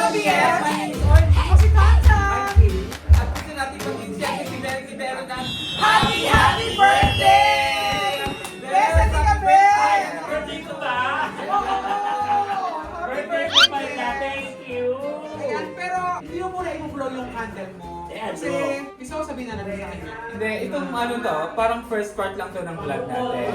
Javier! Ako si Kacha! At gusto natin mag-insight si Derek Ibero ng Happy, happy birthday! Bes, hindi ka, Bes! Birthday ko ba? Happy Birthday ko ba na? Thank you! Ayan, pero hindi mo muna i-blow yung candle mo. Ayan, Kasi bro. gusto ko sabihin na natin sa kanya. Hindi, itong ano to, parang first part lang to ng vlog natin.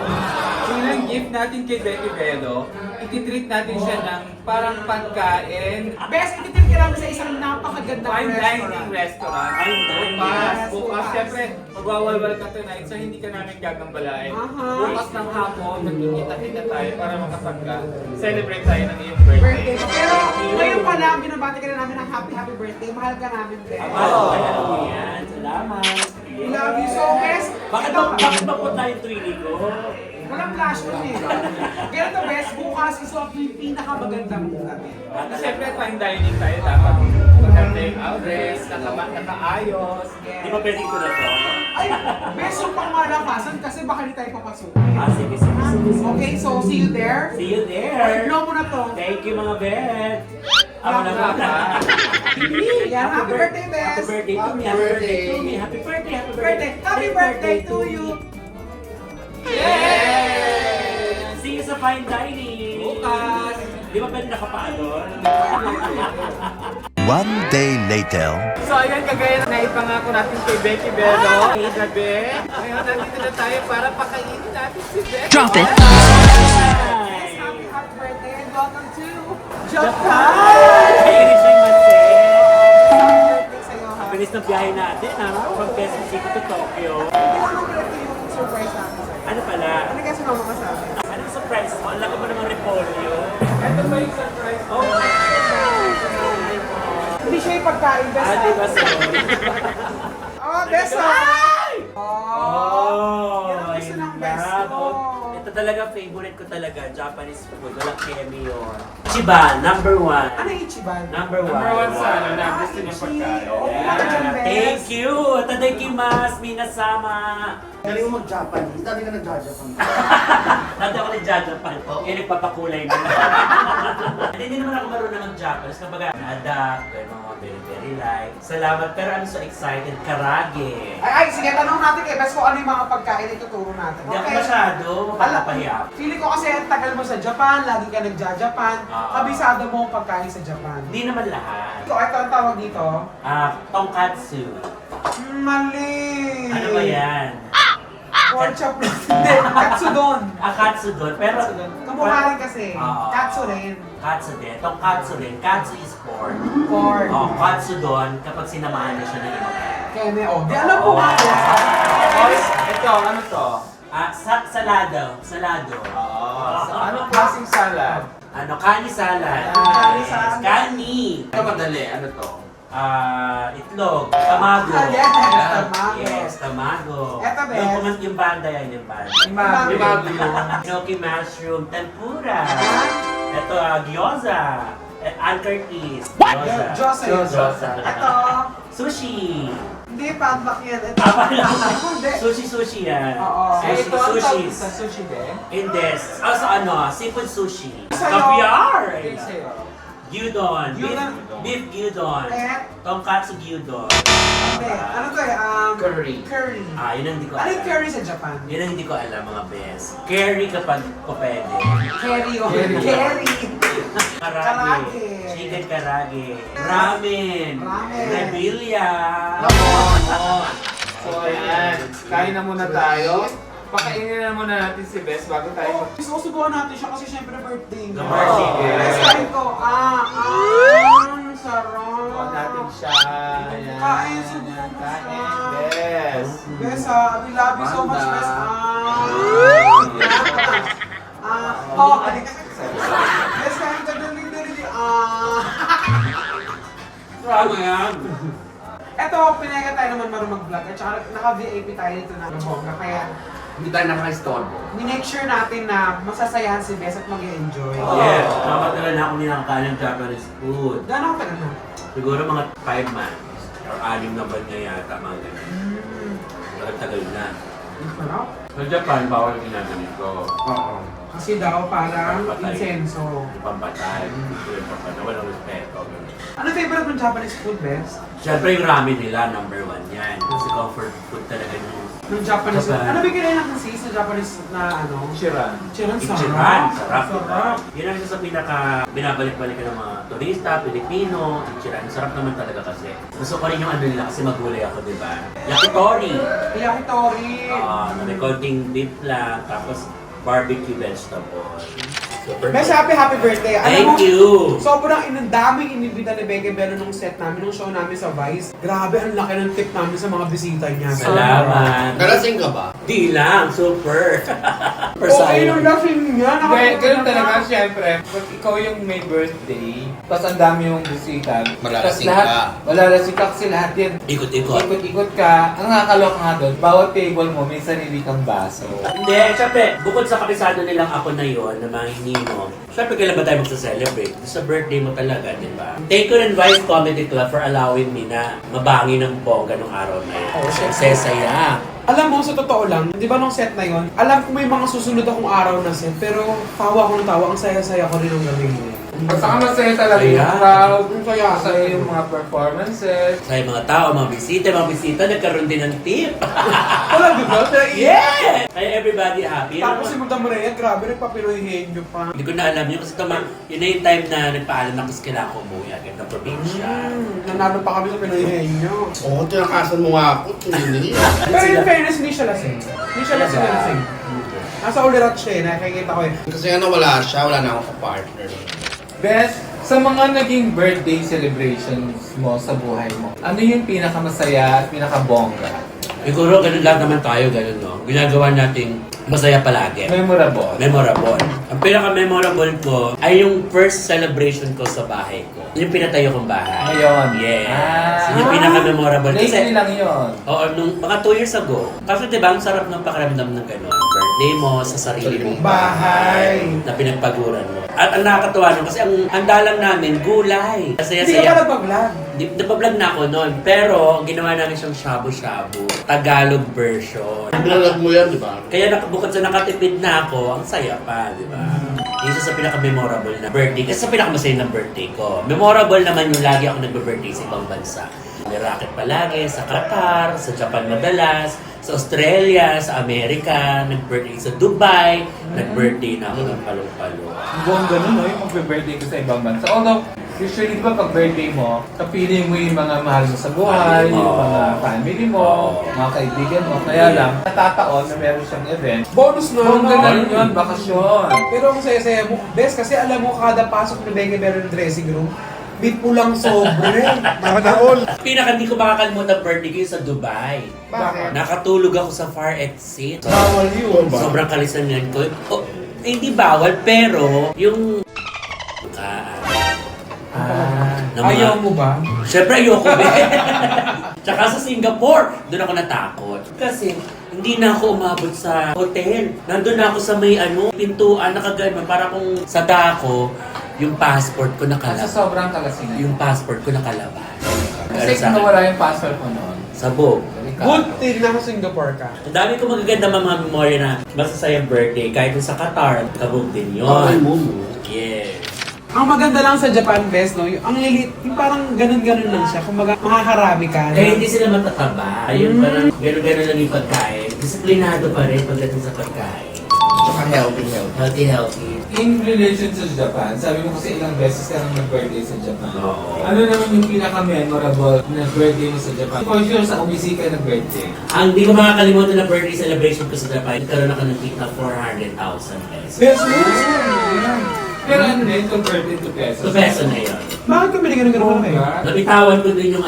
Yung gift natin kay Becky Bello, ititreat natin siya ng parang pagkain, Bes, ititin ka namin sa isang napakagandang fine dining restaurant. restaurant. Fine dining. Bukas, Yes, bukas. bukas. Siyempre, magwawalwal ka tonight, so hindi ka namin gagambalain. Aha. Bukas ng hapon, magkikita-kita tayo para makapag-celebrate tayo ng iyong birthday. Birthday mo. Pero ngayon pa lang, binabati ka na namin ng happy, happy birthday. Mahal ka namin, Bes. Ayan, ayan. Salamat. We love you so, Bes. Bakit ba po tayo twinning ko? Walang flash mo eh. Ganito, Bes, bukas isuot mo yung pinakamagandang move natin. At siyempre, fine dining tayo dapat. Maganda yung outfits, nakaayos. Di ba pwede ko na to? Ay, Bes, yung pangmalakasan kasi baka hindi tayo papasukin. Sige, sige, sige. Okay, so see you there. See you Or there. blow mo na to. Thank you mga bet. Ako na ba? Yan, happy birthday, Bes. Happy birthday to me. Happy birthday to me. Happy birthday, happy birthday. Happy birthday to you. Yay! See you sa fine dining. Bukas! Di ba pwede nakapaador? One day later. So ayan, kagaya na ipangako natin kay Becky Bello. Hey, gabi. Ngayon, nandito na tayo para pakainin natin si Becky. Drop it. Yes, happy, happy birthday and welcome to Japan. Ayun siya yung Happy birthday sa'yo, ha? Bilis ng biyahe natin ha. From Quezon City to Tokyo. Hindi ko naman ito yung surprise natin sa'yo. Ano pala? Ano kasi mama ka sa akin? Anong surprise mo? Ang laki mo namang repolyo. Ito ba yung surprise mo? Hindi siya yung pagkain, Bes. Ah, di ba so? Oh, Bes, ha? Oh, Yan ang gusto ng Bes ko. Ito talaga favorite ko talaga. Japanese food. Walang kemi yun. Ichiban, number one. Ano yung Ichiban? Number one. Number one sa ano na gusto niya pagkain. Oo, kumaka dyan, Bes. Thank you! Tadakimasu, minasama! Galing mo mag-Japanese, dati ka nag-Japan. Dati ako nag-Japan. Kaya nagpapakulay na. Hindi naman ako marunong mag-Japanese. Kumbaga, na-adapt, kaya mga very light. Salamat, pero I'm so excited. Karage. Ay, sige, tanong natin kay Bes kung ano yung mga pagkain na ituturo natin. Hindi ako masyado mapapahiya. Feeling ko kasi ang tagal mo sa Japan, lagi ka nagja-Japan, kabisado mo ang pagkain sa Japan. Hindi naman lahat. So, ito ang tawag dito. Tonkatsu. Mali! Ano ba yan? Pork chop lang. Hindi, katsudon. Katsudon. Pero, Katsudon. Kamukha rin kasi. Katsu rin. Katsu din. Tonkatsu din. Katsu is pork. Pork. Katsudon kapag sinamahan na siya ng iba. Keme, oh. Di alam mo nga. Ito, ano to? Salado. Salado. So, anong klaseng salad? Kani salad. Kani Yes, salad. Kani. Ito madali, ano to? Itlog. Tamago. Yes, tamago. Yes, tamago. Eto, Bes. Yung banda yan, yung banda. Imago. Gnocchi mushroom, tempura. Ito, gyoza. Ankarkis. Gyoza. Ito. Sushi. Hindi, padlock yan. Ito. Hindi. Sushi yan. Oo. Eh, ito ang tawag Sushi. sa sushi din. Indes. Seafood sushi. Sa'yo. Caviar. Okay, sa'yo. Gyudon. Gyudon. Beef gyudon. Eh? Tonkatsu gyudon. Hindi. Ano to eh? Curry. Curry. Yun ang hindi ko Ano yung alam. curry sa Japan? Yun ang hindi ko alam mga best. Curry kapag po pwede. Curry o Curry. curry. Karage. Karage. Chicken karage. Ramen. Ramen. Rebilla. So ayan, kain na muna tayo. Pakainin na muna natin si Bes bago tayo mag... Gusto ko subukan natin siya kasi syempre birthday niya. Birthday. Next time ko, sarap. Subukan natin siya. Ayan. Kain, subukan mo Kain. siya. Bes. Bes we love you so much, Bes. Bes, kain ka dali. Ano yan? Eto, pinayagan tayo naman marunong mag-vlog at saka naka-VIP tayo dito na bongga. Kaya, Hindi tayo nakaka-istorbo. minake sure natin na masasayahan si Bes at mag-enjoy. Yes. Nakatagal na ako ninakakain ng Japanese food. Gano'n ka tagal na? Siguro mga 5 months. Or 6 na buwan na yata mga ganun. Tagal na. Sarap. Sa Japan, bawal ginaganito. Oo. Kasi daw parang Pampatay. insenso. Pampatay. Yung pampatay. Walang respeto. Ano favorite mong Japanese food, Bes? Siyempre yung ramen nila, number 1 yan. Kasi comfort food talaga yung Yung Japanese food. Japan. Ano bigyan ng sis na Japanese na ano? Chiran. Chiran Ichiran. sarap. Sarap. Yun ang isa sa pinaka binabalik-balikan ng mga turista, Pilipino. Ichiran. Sarap naman talaga kasi. Gusto ko rin yung ano nila kasi magulay ako, di ba? Yakitori. Yakitori. Na may konting beef lang, tapos barbecue vegetable. Super Bes, good. happy birthday. Thank you! Sobrang daming inibita ni Beke Bello nung set namin, nung show namin sa Vice. Grabe, ang laki ng tip namin sa mga bisita niya. Salamat! Nalasing ka ba? Di lang, super! Okay nung lasing niya. Hindi, ganun nakapagod talaga, na. syempre. Pag ikaw yung may birthday, tapos ang dami yung bisita. Malalasing tas lahat, ka. Malalasing ka kasi lahat yan. Ikot-ikot. Ikot-ikot ka. Ang nakakaloka nga doon, bawat table mo, may sarili kang baso. Hindi, syempre, bukod sa kabisado nilang ako na yon na mga hinimo, syempre kailan ba tayo magsa-celebrate? Sa birthday mo talaga, di ba? Thank you and Vice Comedy Club for allowing me na mabangi ng bongga nung araw na yun. Oh, syempre. Sesaya. Alam mo, sa totoo lang, di ba nung set na yon, alam ko may mga susunod akong araw na set, pero tawa ko ng tawa, ang saya-saya ko rin ng gabi mo. Basta masaya talaga yung Ayan. crowd, Kaya, masaya yung mga performances. Sa mga tao, mga bisita, nagkaroon din ng tip. Talaga ba? Yeah! Kaya everybody happy. Tapos si Madam Rhea, grabe, nagpapiroyhin niyo pa. Hindi ko na alam yun kasi yun na yung time na nagpaalam ako kasi kailangan ko umuwi agad ng probinsya. Nanalo pa kami sa piroyhin niyo. Oo, tinakasan mo nga ako. Hindi. Pero in fairness, hindi siya lasing. Hindi siya lasing. Nasa ulirat siya eh, nakikita ko eh. Kasi ano, wala siya. Wala na akong kapartner. Best, sa mga naging birthday celebrations mo sa buhay mo, ano yung pinakamasaya at pinakabongga? Siguro ganun lang naman tayo, ganun no. Ginagawa nating masaya palagi. Memorable. Memorable. Ang pinaka-memorable ko ay yung first celebration ko sa bahay ko. Yung pinatayo kong bahay. Ngayon. Yes. Yun yung pinaka-memorable. Lately lang yun. Oo, nung mga 2 years ago. Kasi diba, ang sarap ng pakiramdam ng gano'n. Birthday mo sa sarili mong Bahay. na pinagpaguran mo. At ang nakakatuwa nun, kasi ang handa lang namin, gulay. Hindi ka Saya-saya. pa nagpa-vlog. Napablog na ako noon, pero ginawa namin siyang shabu-shabu. Tagalog version. Binalag mo yan, di ba? Kaya bukod sa nakatipid na ako, ang saya pa, di ba? Isa sa pinaka-memorable na birthday. Kasi sa pinaka-masaya na birthday ko. Memorable naman yung lagi ako nagbe-birthday sa ibang bansa. May racket palagi sa Qatar, sa Japan madalas, sa Australia, sa Amerika, nag-birthday sa Dubai, nag-birthday na ako ng palong-palo. Buong ganun, no? Yung magbe-birthday ko sa ibang bansa. Although, usually, di ba pag birthday mo, kapiling mo yung mga mahal mo sa buhay, Family mo. yung mga family mo, Oo. mga kaibigan mo. Kaya lang, natataon na meron siyang event. Bonus na Buong naman. ganun yun, bakasyon. Pero ang saya-saya mo, best kasi alam mo, kada pasok ni Beke Bello ng dressing room, beat po lang sobre. Nakanaol. Pinaka hindi ko makakalimutan ang birthday ko yung sa Dubai. Bakit? Nakatulog ako sa far exit. Bawal yun. Sobrang kalisanan ko. Oh, hindi bawal, pero yung... ng mga- Ayaw mo ba? Siyempre ayoko eh. Tsaka sa Singapore, doon ako natakot. Kasi hindi na ako umabot sa hotel. Nandun na ako sa may pintuan, nakagano, para kung sa dako, yung passport ko Sa nakalabas. sobrang kalasingan. Yung passport ko nakalabas. Kasi Sa akin, nawala yung passport mo noon. sabog. Delikado. Good thing na Singapore ka. Ang dami ko magaganda mga memorya na masasayang birthday. Kahit yung sa Qatar, kabog din yun. Okay mo. Yes. Ang maganda lang sa Japan best, no? Ang lilit, yung parang ganun-ganun lang siya. Kumbaga, makakarami ka. Kaya hindi sila matataba. Yung parang gano'n-gano'n lang yung pagkain. Disiplinado pa rin pagdating sa pagkain. Tsaka healthy. Healthy. In relation sa Japan, sabi mo kasi ilang beses ka nang nag-birthday sa Japan. Oo. Ano naman yung pinaka-memorable na birthday mo sa Japan? For sure, sa Umisi ka nag-birthday. Ang di ko makakalimutan na birthday celebration ko sa Japan, nagkaroon ako ng tip na 400,000 pesos. Best mo! Pero ano na yun, converted to pesos? So, peso na yun. Bakit ka binigyan ng ganun kayo? Nabitawan ko din yung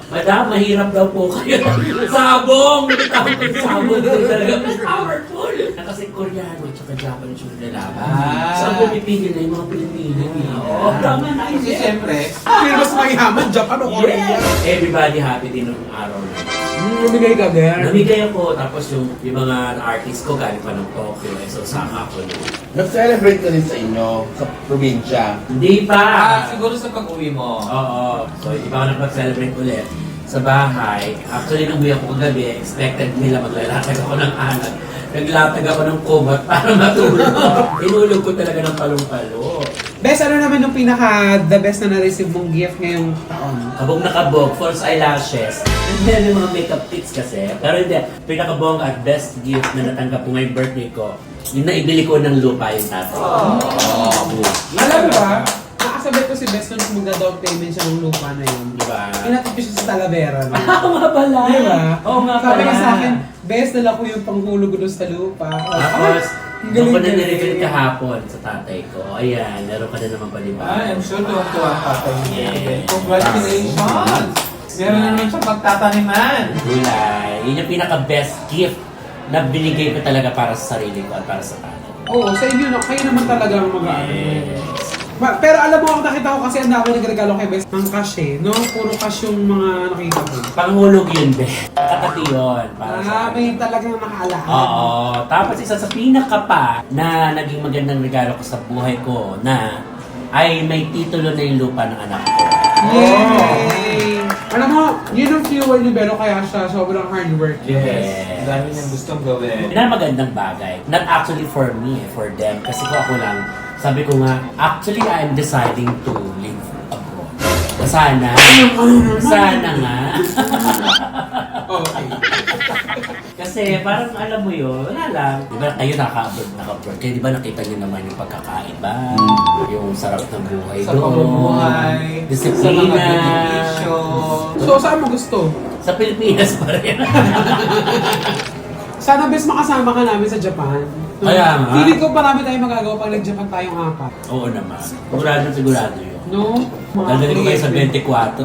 Madam, mahirap daw po kayo. Sabong! Nabitawan ko yung sabong din talaga. Powerful! Kasi Koreano at Japanese yung lalaban. Saan pumipigil na yung mga Pilipino? Oo, tama na yun. Kasi siyempre, Pero mas mayaman, Japan o Korea. Yes! Everybody happy din nung araw na yun. Namigay ka, Ger. Namigay ako, tapos yung mga artist ko galing pa ng Tokyo, so sama ako nun. Nag-celebrate ka rin sa inyo, sa probinsya. Hindi pa! siguro sa pag-uwi mo. Oo. So, hindi pa ako nag-celebrate ulit sa bahay. Actually, nung uwi ako kagabi, expected nila maglalatag ako ng anak. Naglatag ako ng kumot para matulog. Inulog ko talaga ng palong-palo. Best, ano naman yung pinaka the best na na-receive mong gift ngayong taon? Kabog na kabog, false eyelashes. And then yung mga makeup tips kasi. Pero hindi, pinakabong at best gift na natanggap ko ngayong birthday ko, yung naibili ko ng lupa yung tatay. Alam mo ba? Nakasabay ko si Best nung magda-down payment siya ng lupa na yun. Diba? Inatid ko siya sa Talavera. Oo nga pala. Diba? Oo nga Sabi pala. niya sa akin, Best, dala ko yung panghulog ko doon sa lupa. Tapos, ang doon ko na galing-galing. nireveal kahapon sa tatay ko. Ayan, laro ka na naman pa, diba? I'm sure tuwang-tuwa ang tatay niya. Yes. Congratulations! Meron naman siya pagtataniman. Gulay. Yun yung pinaka-best gift na binigay ko talaga para sa sarili ko at para sa tatay. Oo, sa inyo, no? Kayo naman talaga ang mag-aano. Pero alam mo, nakita ko kasi ang dami nagregalo kay Best ng cash eh, no? Puro cash yung mga nakita ko. Panghulog yun, be. Katabi yun. Para sa May talagang nakaalaan. Oo. Tapos isa sa pinaka pa na naging magandang regalo ko sa buhay ko na ay may titulo na yung lupa ng anak ko. Yay! Alam mo, yun ang fuel ni Bero kaya siya sobrang hard work. Yes. Ang dami niyang gustong gawin. Yun ang magandang bagay. Not actually for me, for them. Kasi kung ako lang, sabi ko nga, actually I'm deciding to live abroad. Sana. Sana nga. Okay. Kasi parang alam mo yun, wala lang. Di ba kayo naka-abroad? Kaya di ba nakita niyo naman yung pagkakaiba? Yung sarap ng buhay Sa doon. pamumuhay, sa mga Disiplina. benepisyo. So, saan mo gusto? Sa Pilipinas pa rin. Sana Best makasama ka namin sa Japan. Kaya nga. Feeling ko marami tayong magagawa pag nag-Japan tayong apat. Oo naman. Sigurado yun. No? Dadali ko kayo sa 24.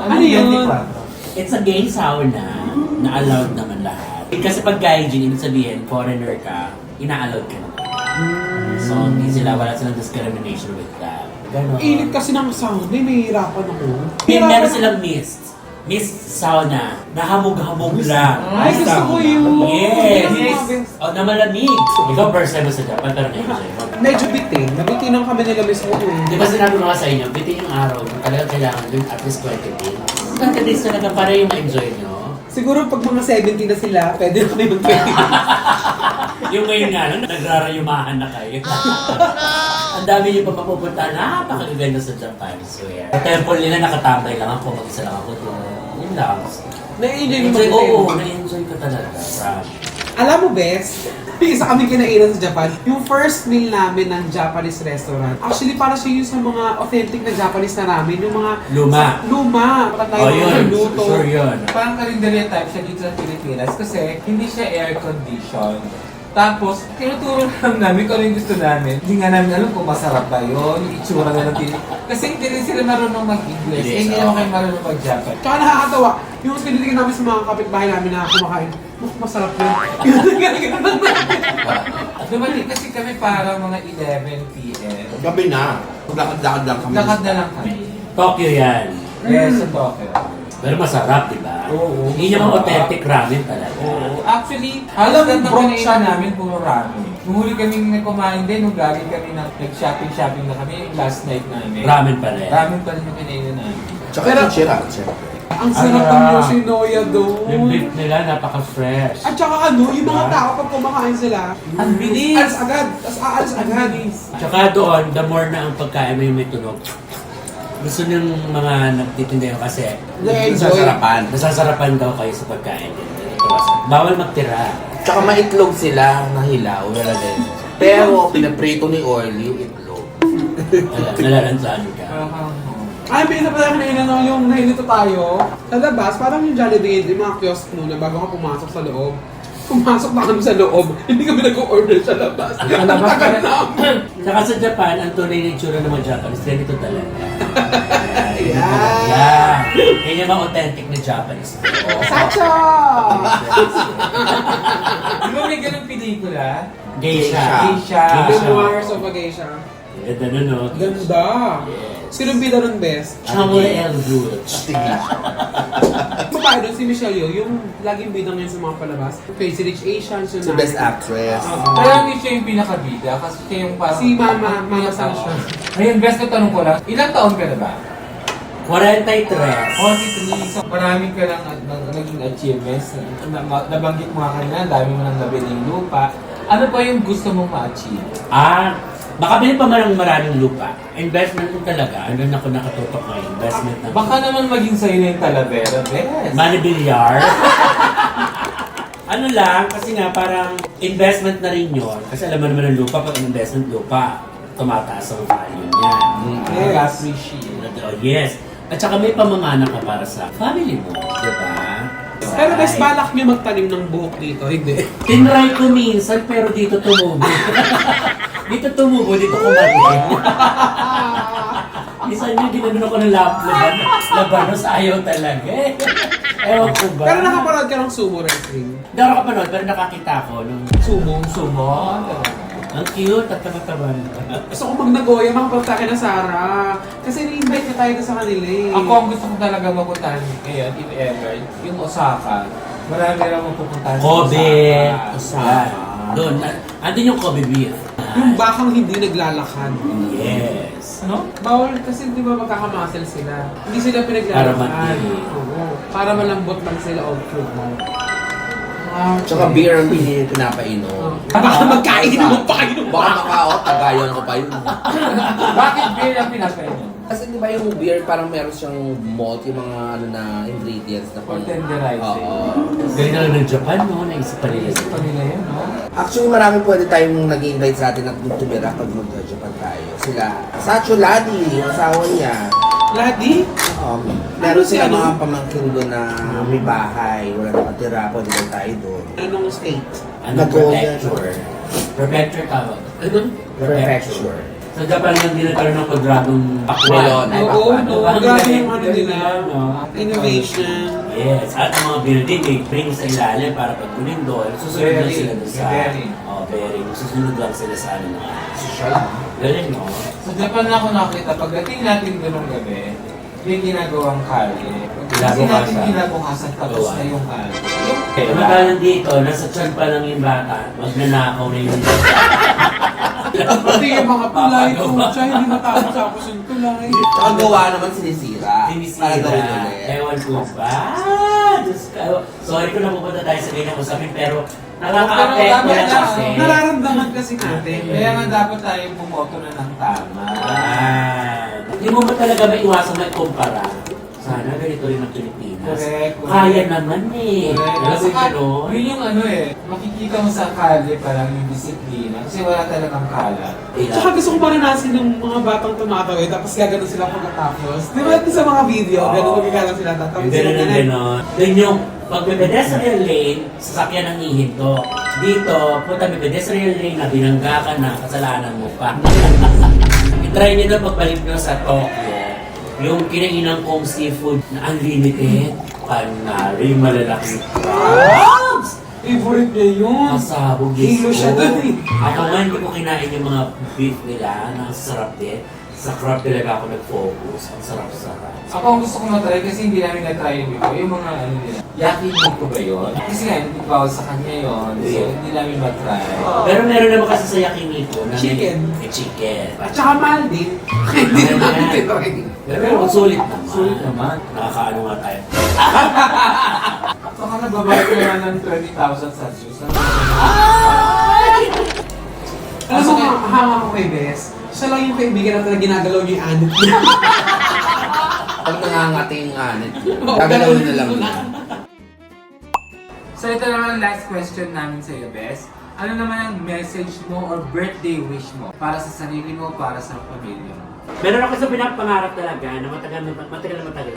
Ano yun? It's a gay sauna na allowed naman lahat. Kasi pag gaijin, ibig sabihin, foreigner ka, ina-allowed ka naman. So, hindi sila, wala silang discrimination with that. Ganon. Init kasi ng sauna, nahihirapan ako. Meron silang mist. Mist sauna. Nahamog-hamog lang. Ay, gusto ko yun. Yes. Yes. O, na malamig. Ikaw, first time mo sa Japan, pero na-enjoy mo. Medyo bitin. Nabitinan kami nila mismo eh. Di ba sinabi ko nga sa inyo, bitin yung araw, talagang kailangan yun at least 20 days. 20 days talaga para yung ma-enjoy nyo. Siguro pag mga 70 na sila, pwede na kami mag-20. Yung ngayon nga, nagrarayumahan na kayo. Ang dami niyo pa mapupunta, napakaganda sa Japan. So yeah. Sa temple nila nakatambay lang ako, mag-isa lang ako doon. Yun lang. Na-enjoy mo Enjoy, ba? oo, na-enjoy ko talaga. Promise. Alam mo, Bes, yung isa kami kinainan sa Japan, yung first meal namin ng Japanese restaurant. Actually, para siya yun sa mga authentic na Japanese na ramen, yung mga... Luma. Luma. Patay Oh, yun. luto. Sure yun. Parang karinderya type siya dito sa Pilipinas kasi hindi siya air-conditioned. Tapos, tinuturo lang namin kung ano yung gusto namin. Hindi nga namin alam kung masarap ba yun, yung itsura na lang. Kasi hindi rin sila marunong mag-English. Yes, Eh, hindi naman kayo marunong mag-Japan. Tsaka nakakatawa, yung tinitingnan namin sa mga kapitbahay namin na kumakain, masarap yun. Dumating kasi kami parang mga 11 p.m. Gabi na. Maglakad-lakad lang kami. Lakad na lang kami. Tokyo yan. Yes, sa Tokyo. Pero masarap, di ba? Oo. Hindi naman authentic ramen talaga. Oo. Actually, halos Alam mo, na broke kinain siya. namin puro ramen. Nung huli kami kumain din, nung galing kami nag-shopping na kami yung last night namin. Ramen pa rin. Ramen pa rin yung kinain namin. Tsaka Pero- yung chira, siyempre. Ang sarap ng Yoshinoya Yung doon. beef nila, napaka-fresh. At saka ano, yung mga tao pag kumakain sila, Ang bilis! alis agad, tas aalis agad. Tsaka doon, the more na ang pagkain may tunog, gusto ng mga nagtitinda yun kasi Na-enjoy. nasasarapan daw kayo sa pagkain. Ito kasi, bawal magtira. Tsaka maitlog sila na hilaw, wala din. Pero pinaprito ni Orly yung itlog. Nalalansahan ka. Ay, may isa pala kanina no, yung nahilito tayo. Sa labas, parang yung Jollibee, yung mga kiosk muna bago ka pumasok sa loob. Pumasok na kami sa loob, hindi kami nag-order sa labas. Ang tagal namin. Saka sa Japan, ang tunay na itsura ng mga Japanese, ganito talaga. Yan. Yan. Yan yung mga authentic na Japanese. Sacha! Di ba may ganung pelikula? Geisha. Geisha. Memoirs of a Geisha. Ang ganda nun, no? Ganda. Yes. Sinong bida nun, Best? Samuel L. Root. Babae doon si Michelle Yeoh, yung laging bida ngayon sa mga palabas. Crazy Rich Asians, yun Si Best Actress. Pero hindi siya yung pinakabida kasi siya yung parang... Si Mama Sasha. Ayun, best na tanong ko lang, ilang taon ka na ba? 43. 43. So, marami ka lang naging achievements. Nabanggit mo nga kanina, ang dami mo nang nabiling lupa. Ano pa yung gusto mong ma-achieve? Baka bilhin pa man ng maraming lupa. Investment din talaga. Ano na ako nakatutok ngayon? Investment na. Baka naman maging sa'yo na yung Talavera, bes. Money bilyar. Ano lang, kasi nga parang investment na rin yun. Kasi alam mo naman ng lupa, pag investment lupa, tumataas ang value niya. Yes. Appreciate. Oh, yes. At saka may pamamana ka para sa family mo, di ba? Pero bes, balak nyo magtanim ng buhok dito, hindi. Tinry ko minsan, pero dito tumubo. Dito tumubo, dito kumain. Minsan yung ginanon ako ng labanos, ayaw talaga eh. Ewan ko ba? Pero nakapanood ka ng sumo wrestling. Hindi ako nakapanood, pero nakakita ko nung Sumo? ang cute at taba-taba. Gusto ko mag-Nagoya, makapunta ka na Sarah. Kasi ni-invite ka tayo sa kanila eh. Ako ang gusto ko talaga mapuntahan ngayon, if ever, yung Osaka. Marami lang mapupuntahan sa Kobe. Osaka. Doon, andun yung Kobe beef. Yung bakang hindi naglalakad. Yes. Ano? Bawal kasi di ba magkakamuscle sila. Hindi sila Para pinaglalakad. mag-i- Oo. Para malambot lang sila o food mo. Tsaka beer ang pinapainom. Baka magkain mo pa kayo. Baka makaot, tagayan ko pa yun. Bakit beer ang pinapainom? Kasi di ba yung beer parang meron siyang malt, yung mga ano na ingredients na For tenderizing. Oo. Galing na lang ng Japan, no? Naisip pa nila. Isip pa nila yun, no? Actually, marami pwede tayong nag-invite sa atin na tumira pag mag-Japan tayo. Sila, Sacho Ladi, yung asawa niya. Ladi? Meron si sila ano? mga pamangkin doon na may bahay, wala nakatira, pwede ba tayo doon. Anong state? Ano, Nag-golden. prefecture. Prefecture tawag. Ano? Prefecture. Sa Japan lang din nagkaroon ng kwadradong Melon. pakwan. Ay, Oo, bakwan. no. Parang Grabe galing, yung ano galing nila. no? Innovation. Yes, at ang mga building may bring sa ilalim para pag kunin doon, susunod lang Bearing, sila doon sa bearing. bearing. Susunod lang sila sa ano na. Social. Galing, no? Sa Japan na ako nakita, pagdating natin doon ng gabi, yung ginagawang kalye. Kasi natin kinabukasan tapos na yung kalye. Okay, matalang dito, nasa tiyan pa lang yung bata, magnanakaw na yung Pati yung mga tulay ko, siya hindi matapos tapos yung tulay. Tsaka gawa naman sinisira. sinisira. Para gawin ulit. Ewan ko ba? Diyos ko. Sorry kung napupunta tayo sa ganyan usapin, pero nakaka-affect Pero lang dapat kasi. Nararamdaman kasi natin. Kaya nga dapat tayo bumoto na ng tama. Hindi mo ba talaga maiwasan na ikumpara? Sana ganito rin ang Pilipinas. Correct. Kaya naman eh. Correct. Alam mo Saka, gano'n? yun yung ano eh, makikita mo sa kalye parang yung disiplina. Kasi wala talagang kalat. Tsaka gusto ko maranasin ng mga batang tumatawid, tapos gagano sila pagkatapos. Di ba sa mga video, gano'n magkakalang sila tatapos Hindi sila rin ang gano'n. Doon yung pag may pedestrian lane, sasakyan ang hihinto. Dito, punta may pedestrian lane na binangga ka na, kasalanan mo pa. I-try nyo na pagbalik nyo sa Tokyo. Yung kinainan kong seafood na unlimited, panari, malalaking crabs. Favorite niya yun. Masabog Hilo siya dun eh. Ako nga hindi ko kinain yung mga beef nila, na ang sarap din. Sa crab talaga ako nag-focus. Ang sarap-sarap. Ako ang gusto ko matry kasi hindi namin na-try yung iba. Yung mga ano nila. Yakiniku ba yun? Kasi nga, hindi bawal sa kanya yun. So, hindi namin matry. Pero meron naman kasi sa yakiniko na may- Chicken. may chicken. At saka mahal din. Hindi naman tinry. Pero sulit naman. Sulit naman. Nakakaano nga tayo. Baka nagbabayad ko na ng 20,000 sa juice. Alam mo, hanga ko kay Bes. Siya lang yung kaibigan na talaga ginagalaw niya yung anit niya. Pag nangangati yung anit, Oo, gagalawin na ganun lang yun. niya. So ito naman ang last question namin sa iyo, Bes. Ano naman ang message mo or birthday wish mo para sa sarili mo, para sa pamilya mo? Meron ako sa pinapangarap talaga na matagal.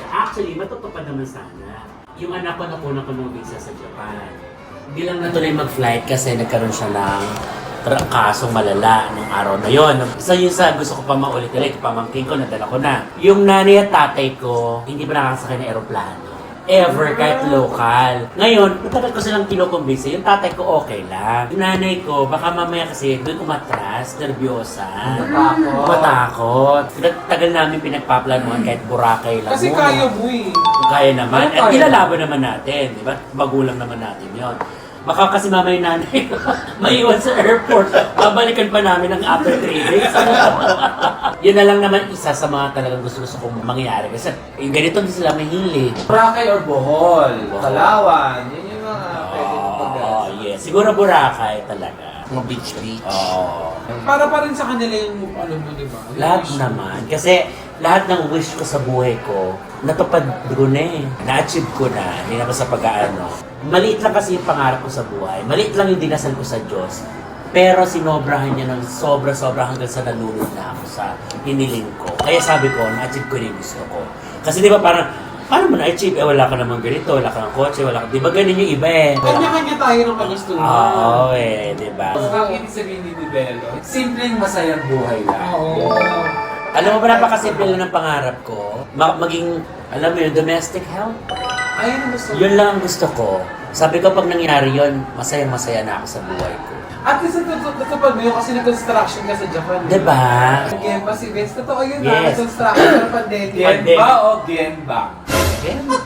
Actually, matutupad naman sana. Yung anak ko nakuha ko ng visa sa Japan. Hindi lang natuloy mag-flight kasi nagkaroon siya ng kasong malala nung araw na yon. Isa yun sa gusto ko pa maulit-ulit. Pamangkin ko, nadala ko na. Yung nanay at tatay ko, hindi pa nakakasakay ng aeroplano. Ever, kahit local. Ngayon, matagal ko silang kinukumbisi. Yung tatay ko okay lang. Yung nanay ko, baka mamaya kasi doon umatras, nervyosa. Matakot. Tagal namin pinagpaplanuhan kahit Boracay lang Kasi muna. kaya mo eh. Kaya naman. Ano At kaya? ilalaban naman natin. Di ba? Magulang naman natin yon. Baka kasi mamay nanay maiwan sa airport. Babalikan pa namin ng after 3 days. Yun na lang naman isa sa mga talagang gusto kong mangyari. Kasi ganito din sila mahilig. Boracay or Bohol? Bohol. Palawan? Yun yung mga pwede Oh, pagdaan. yes. Siguro Boracay talaga. Mga beach. Oo. Para pa rin sa kanila yung ano mo, di ba? Yung Lahat wish. naman. Kasi lahat ng wish ko sa buhay ko, natupad ko na eh. Na-achieve ko na. Hindi na ako sa pag-aano. Maliit lang kasi yung pangarap ko sa buhay. Maliit lang yung dinasal ko sa Diyos. Pero sinobrahan niya ng sobra-sobra hanggang sa nalulod na ako sa hiniling ko. Kaya sabi ko, na-achieve ko na yung gusto ko. Kasi di ba parang, paano mo na-achieve? Eh, wala ka namang ganito, wala ka ng kotse, wala ka... Di ba ganun yung iba eh? Kanya-kanya tayo ng kagustuhan. Oo eh, di ba? So, ang ibig sabihin ni Divelo, simpleng masayang buhay lang. Oo. Alam mo ba, napakasimple lang ng pangarap ko? Maging, alam mo yun, domestic help? Ayun ang gusto ko. Yun lang ang gusto ko. Sabi ko, pag nangyari yun, masayang-masaya na ako sa buhay ko. At least natupad mo yun kasi nag-construction ka sa Japan. Diba? Gemba si Vince. Totoo yun Yes. construction sa pandemic. Genba o Genba? Gemba.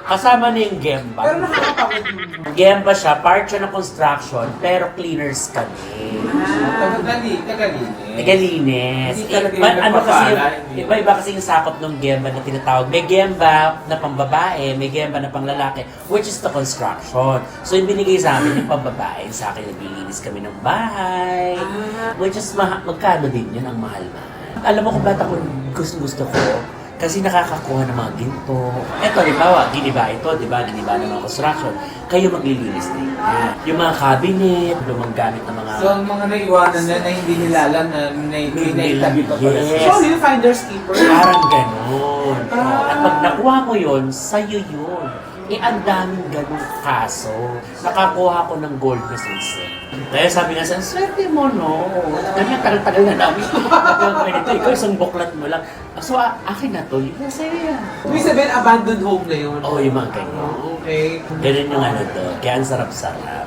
Kasama na yung Gemba. Pero nakakapagod yun. Gemba siya, part siya ng construction, pero cleaners kami. Tagalinis. Nagalinis. Hindi talaga Iba, yung ano kasi yung, nagpapala, hindi. iba kasi yung sakop ng Gemba na tinatawag. May Gemba na pambabae, may Gemba na panglalaki, which is the construction. So yung binigay sa amin yung pambabae, sa akin naglilinis kami ng bahay, which is magkano din yun ang mahal-mahal. Alam mo kung ba't ako gusto ko? Kasi nakakakuha ng mga ginto. Eto, halimbawa, giniba ito, di ba? Giniba ng mga construction. Kayo maglilinis din. Yung mga cabinet, lumang gamit ng mga... So, ang mga naiwanan na hindi nila alam na naitabi pa pala Yes. So, yung finder's keeper. Parang ganun. At pag nakuha mo yun, sa'yo yun. Eh, ang daming ganung kaso. Nakakuha ko ng gold na sinsing. Kaya sabi nga sa swerte mo, no? Kanya tagal-tagal na namin. Ganito, ikaw isang buklat mo lang. So, akin na to. Yung sa'yo yan. Ibig sabihin, abandoned home na yun. Oo, yung mga ganyan. Okay. Ganun yung ano to. Kaya ang sarap-sarap.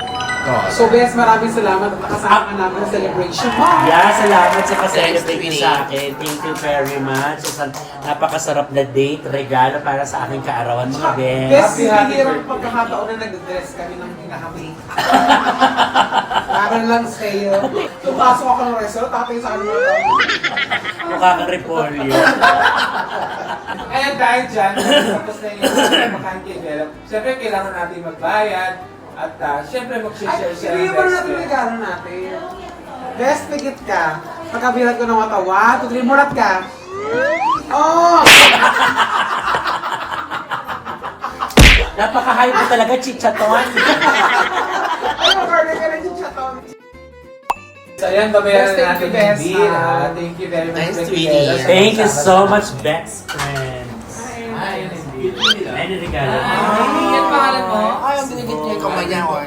So, Bes, maraming salamat at nakasama ka namin sa celebration mo. Yeah, salamat sa pa-celebrate niyo sa akin. Thank you very much. Sa napakasarap na date, regalo para sa aking kaarawan, mga Bes, bes. sinihirang pagkakataon na nag-dress kami ng hinahami. Para lang sa'yo. Tumasok ako ng restaurant, tatay sa akin mga tao. Mukha kang repolyo. Ayan, dahil dyan, tapos na yung makain kay Bella. Siyempre, kailangan natin magbayad. At siyempre, Ay, mag-share siya sige ng ba best natin friend. regalo natin? Best pigit ka. Pagkabilat ko ng mata, 1, 2, 3, mulat ka. Oh! Napaka-high mo talaga, chichaton. Ay, mag-order ka na yung chaton. So, ayan, babayaran Best, thank natin you, yung best, bill. ha? Thank you very much. Nice Best sweetie. Bella, sa Thank you pagsama so sa- much, best friends. Ay, yun yung bill. Ay, regalo. Ay, yan pangalan mo? Ay, ang binigit niya yung kamay niya. Or...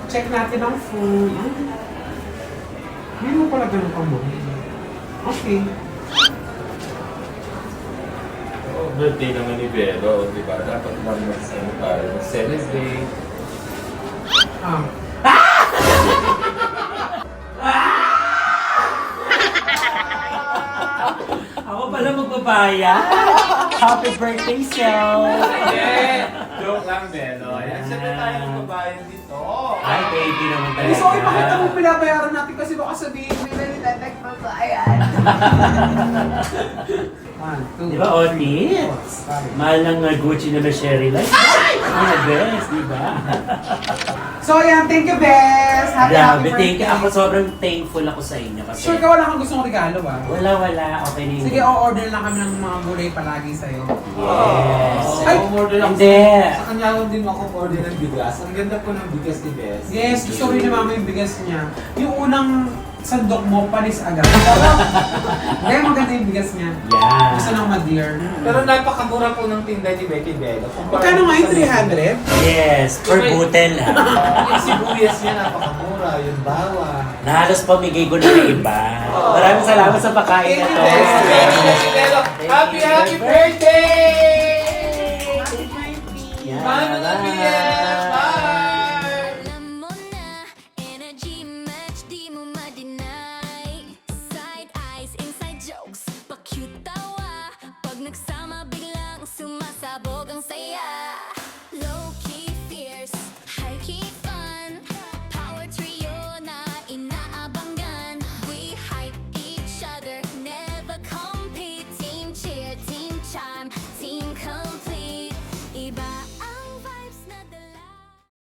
Check natin ang food. Hindi mo pala ganun pa mo. Okay. Oh, birthday naman ni Vero, di ba? Dapat lang mag-celebrate. Ah. Ako pala magbabayad. Happy birthday, Sel. Hindi! Joke lang, Vero. Ayan, siyempre tayo magbabayan dito. Ay, baby naman talaga. Gusto ko ipakita mo pinabayaran natin kasi baka sabihin nila nilalag pa ba? Ayan. 1, 2, Di ba, Otis? Mahal ng Gucci na Sherry Light. Ay! Ang best, di ba? So ayan, thank you, Bes! Happy Grabe, birthday! thank you. Ako sobrang thankful ako sa inyo kasi Sure ka wala kang gustong regalo ba? wala. Okay na yun. Sige, o-order lang kami ng mga gulay palagi sa'yo. Yes. Ay, order ako. Hindi. Sa kanya ako din ako order ng bigas. Ang ganda po ng bigas ni Bes. Yes, gusto rin ni Mama yung bigas niya. Yung unang sandok mo, panis agad. Kaya maganda yung bigas niya. Yeah. Gusto ng ma-dear. Pero napakamura po ng tinda ni Becky Bello. Magkano ngayon? 300? Yes, per butel ha. Yung sibuyas niya napakamura, yung bawang. Nahalos pamigay ko na ng iba. Maraming salamat sa pagkain na to. Happy birthday! Yan. Paano